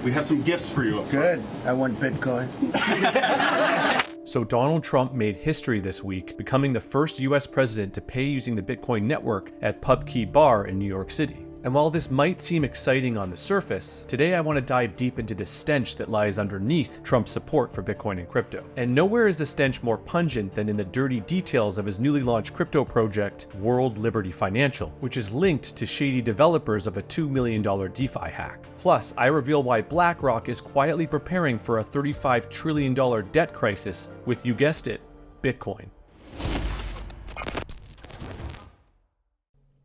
We have some gifts for you. Good. I want Bitcoin. So Donald Trump made history this week, becoming the first US president to pay using the Bitcoin network at Pub Key Bar in New York City. And while this might seem exciting on the surface, today I want to dive deep into the stench that lies underneath Trump's support for Bitcoin and crypto. And nowhere is the stench more pungent than in the dirty details of his newly launched crypto project, World Liberty Financial, which is linked to shady developers of a $2 million DeFi hack. Plus, I reveal why BlackRock is quietly preparing for a $35 trillion debt crisis with, you guessed it, Bitcoin.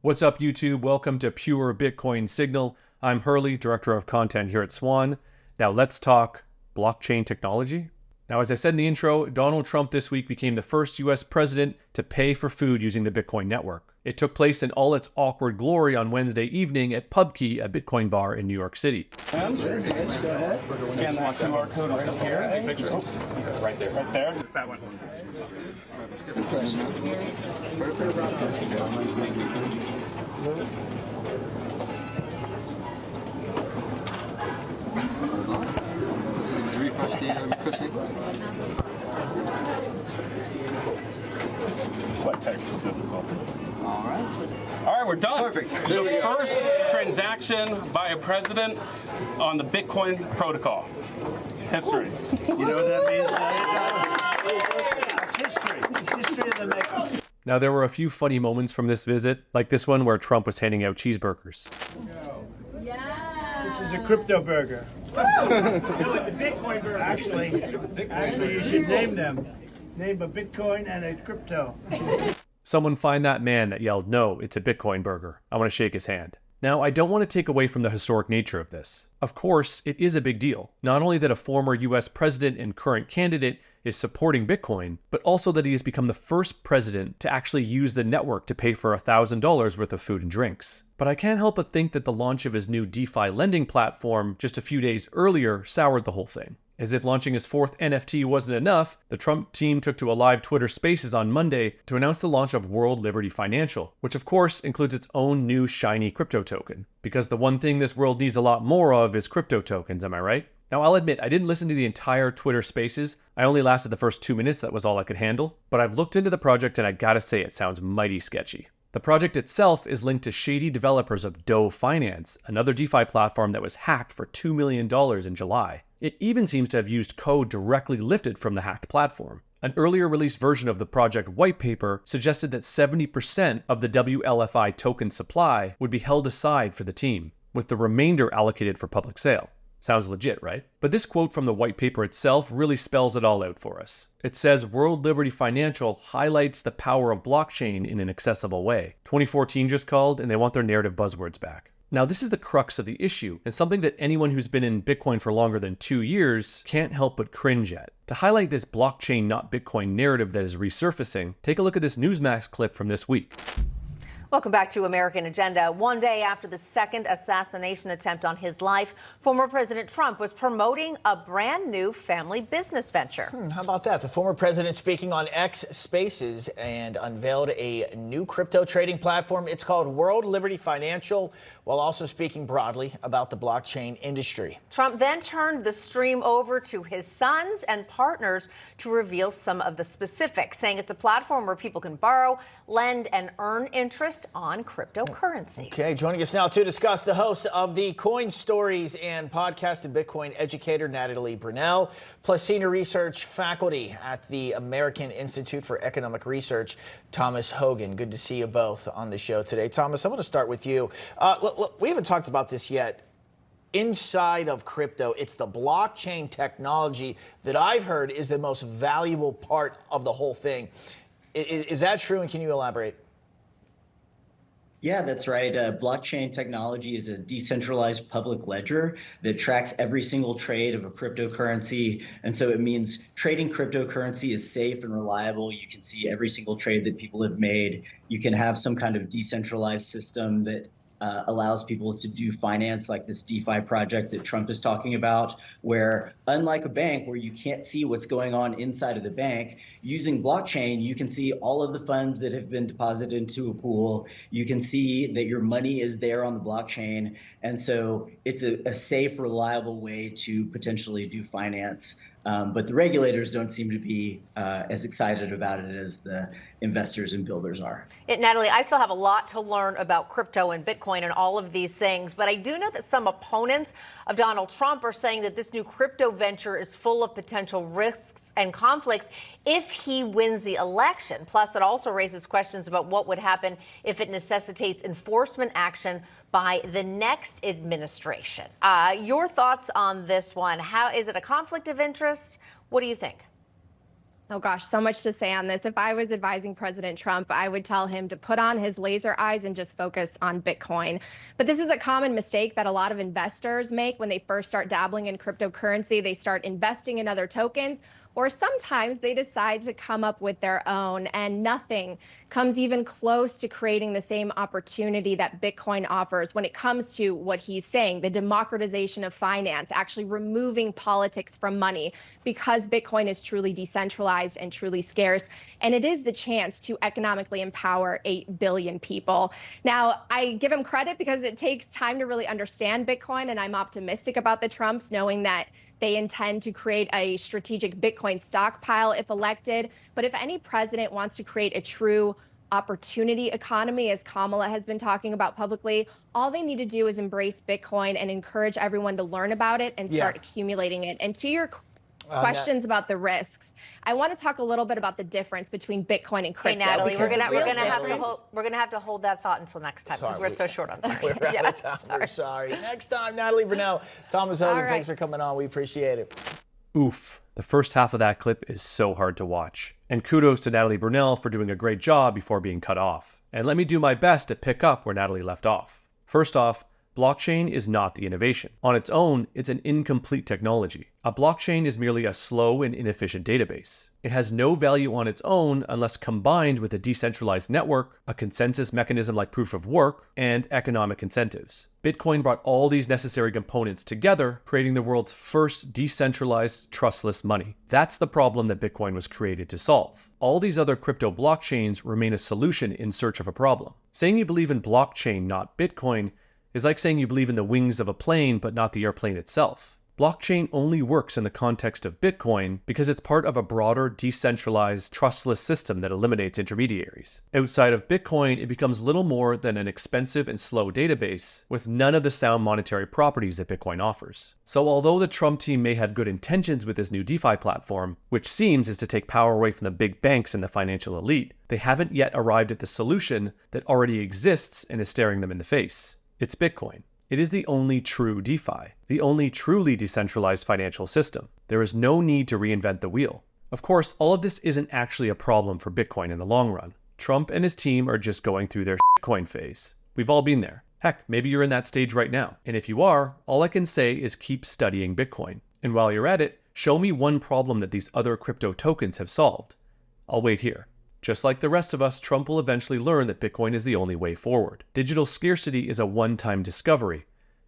What's up, YouTube? Welcome to Pure Bitcoin Signal. I'm Hurley, Director of Content here at Swan. Now let's talk blockchain technology. Now, as I said in the intro, Donald Trump this week became the first US president to pay for food using the Bitcoin network. It took place in all its awkward glory on Wednesday evening at Pub Key, a Bitcoin bar in New York City. Let's go ahead. Scan that QR code right here. Right there. Right there. It's that one. Slight technical difficulty. All right, we're done. Perfect. The first transaction by a president on the Bitcoin protocol. History. You know what that means? It's history. It's history of the making. Now, there were a few funny moments from this visit, like this one where Trump was handing out cheeseburgers. This is a crypto burger. No, it's a Bitcoin burger. Actually, you should name them. Name a Bitcoin and a crypto. Someone find that man that yelled, "No, it's a Bitcoin burger." I want to shake his hand. Now, I don't want to take away from the historic nature of this. Of course, it is a big deal. Not only that a former US president and current candidate is supporting Bitcoin, but also that he has become the first president to actually use the network to pay for $1,000 worth of food and drinks. But I can't help but think that the launch of his new DeFi lending platform just a few days earlier soured the whole thing. As if launching his fourth NFT wasn't enough, the Trump team took to a live Twitter Spaces on Monday to announce the launch of World Liberty Financial, which of course includes its own new shiny crypto token. Because the one thing this world needs a lot more of is crypto tokens, am I right? Now, I'll admit, I didn't listen to the entire Twitter Spaces. I only lasted the first 2 minutes, that was all I could handle. But I've looked into the project and I gotta say it sounds mighty sketchy. The project itself is linked to shady developers of Dove Finance, another DeFi platform that was hacked for $2 million in July. It even seems to have used code directly lifted from the hacked platform. An earlier released version of the project white paper suggested that 70% of the WLFI token supply would be held aside for the team, with the remainder allocated for public sale. Sounds legit, right? But this quote from the white paper itself really spells it all out for us. It says, World Liberty Financial highlights the power of blockchain in an accessible way. 2014 just called, and they want their narrative buzzwords back. Now, this is the crux of the issue, and something that anyone who's been in Bitcoin for longer than 2 years can't help but cringe at. To highlight this blockchain not Bitcoin narrative that is resurfacing, take a look at this Newsmax clip from this week. Welcome back to American Agenda. One day after the second assassination attempt on his life, former President Trump was promoting a brand new family business venture. How about that? The former president speaking on X Spaces and unveiled a new crypto trading platform. It's called World Liberty Financial, while also speaking broadly about the blockchain industry. Trump then turned the stream over to his sons and partners to reveal some of the specifics, saying it's a platform where people can borrow, lend, and earn interest on cryptocurrency. Okay, joining us now to discuss, the host of the Coin Stories and podcast and Bitcoin educator, Natalie Brunell, plus senior research faculty at the American Institute for Economic Research, Thomas Hogan. Good to see you both on the show today. Thomas, I want to start with you. Look, we haven't talked about this yet. Inside of crypto, it's the blockchain technology that I've heard is the most valuable part of the whole thing. Is that true, and can you elaborate? Yeah, that's right. Blockchain technology is a decentralized public ledger that tracks every single trade of a cryptocurrency. And so it means trading cryptocurrency is safe and reliable. You can see every single trade that people have made. You can have some kind of decentralized system that allows people to do finance, like this DeFi project that Trump is talking about, where unlike a bank where you can't see what's going on inside of the bank, using blockchain, you can see all of the funds that have been deposited into a pool. You can see that your money is there on the blockchain. And so it's a safe, reliable way to potentially do finance. But the regulators don't seem to be as excited about it as the investors and builders are. Natalie, I still have a lot to learn about crypto and Bitcoin and all of these things, but I do know that some opponents of Donald Trump are saying that this new crypto venture is full of potential risks and conflicts if he wins the election. Plus, it also raises questions about what would happen if it necessitates enforcement action by the next administration. Your thoughts on this one? How is it a conflict of interest? What do you think? Oh gosh, so much to say on this. If I was advising President Trump, I would tell him to put on his laser eyes and just focus on Bitcoin. But this is a common mistake that a lot of investors make when they first start dabbling in cryptocurrency. They start investing in other tokens, or sometimes they decide to come up with their own, and nothing comes even close to creating the same opportunity that Bitcoin offers when it comes to what he's saying, the democratization of finance, actually removing politics from money, because Bitcoin is truly decentralized and truly scarce. And it is the chance to economically empower 8 billion people. Now, I give him credit because it takes time to really understand Bitcoin, and I'm optimistic about the Trumps, knowing that they intend to create a strategic Bitcoin stockpile if elected. But if any president wants to create a true opportunity economy, as Kamala has been talking about publicly, all they need to do is embrace Bitcoin and encourage everyone to learn about it and start accumulating it. And to your questions about the risks, I want to talk a little bit about the difference between Bitcoin and crypto. Hey, Natalie, we're gonna have to hold that thought until next time because we're so short on time. We're out of time. We're sorry. Next time, Natalie Brunell, Thomas Hogan, thanks for coming on. We appreciate it. Oof. The first half of that clip is so hard to watch. And kudos to Natalie Brunell for doing a great job before being cut off. And let me do my best to pick up where Natalie left off. First off, blockchain is not the innovation. On its own, it's an incomplete technology. A blockchain is merely a slow and inefficient database. It has no value on its own unless combined with a decentralized network, a consensus mechanism like proof of work, and economic incentives. Bitcoin brought all these necessary components together, creating the world's first decentralized, trustless money. That's the problem that Bitcoin was created to solve. All these other crypto blockchains remain a solution in search of a problem. Saying you believe in blockchain, not Bitcoin, is like saying you believe in the wings of a plane but not the airplane itself. Blockchain only works in the context of Bitcoin because it's part of a broader, decentralized, trustless system that eliminates intermediaries. Outside of Bitcoin, it becomes little more than an expensive and slow database with none of the sound monetary properties that Bitcoin offers. So although the Trump team may have good intentions with this new DeFi platform, which seems is to take power away from the big banks and the financial elite, they haven't yet arrived at the solution that already exists and is staring them in the face. It's Bitcoin. It is the only true DeFi, the only truly decentralized financial system. There is no need to reinvent the wheel. Of course, all of this isn't actually a problem for Bitcoin in the long run. Trump and his team are just going through their shitcoin phase. We've all been there. Heck, maybe you're in that stage right now. And if you are, all I can say is keep studying Bitcoin. And while you're at it, show me one problem that these other crypto tokens have solved. I'll wait here. Just like the rest of us, Trump will eventually learn that Bitcoin is the only way forward. Digital scarcity is a one-time discovery,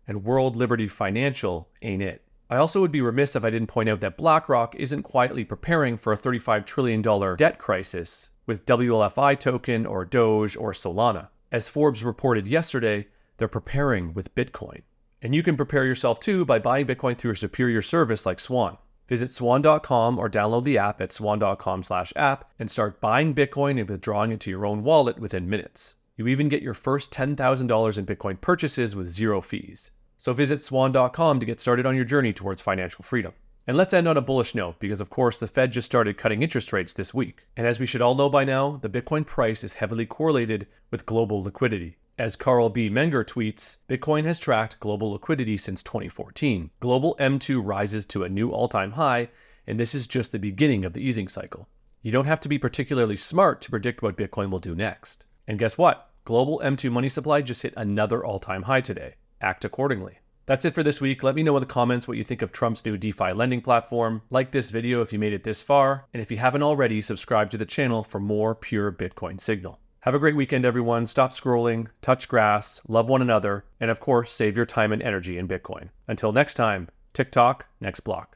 and World Liberty Financial ain't it. I also would be remiss if I didn't point out that BlackRock isn't quietly preparing for a $35 trillion debt crisis with WLFI token or Doge or Solana. As Forbes reported yesterday, they're preparing with Bitcoin. And you can prepare yourself too by buying Bitcoin through a superior service like Swan. Visit swan.com or download the app at swan.com/app and start buying Bitcoin and withdrawing it to your own wallet within minutes. You even get your first $10,000 in Bitcoin purchases with zero fees. So visit swan.com to get started on your journey towards financial freedom. And let's end on a bullish note because, of course, the Fed just started cutting interest rates this week. And as we should all know by now, the Bitcoin price is heavily correlated with global liquidity. As Carl B. Menger tweets, Bitcoin has tracked global liquidity since 2014. Global M2 rises to a new all-time high, and this is just the beginning of the easing cycle. You don't have to be particularly smart to predict what Bitcoin will do next. And guess what? Global M2 money supply just hit another all-time high today. Act accordingly. That's it for this week. Let me know in the comments what you think of Trump's new DeFi lending platform. Like this video if you made it this far, and if you haven't already, subscribe to the channel for more pure Bitcoin signal. Have a great weekend, everyone. Stop scrolling, touch grass, love one another, and of course, save your time and energy in Bitcoin. Until next time, TikTok, next block.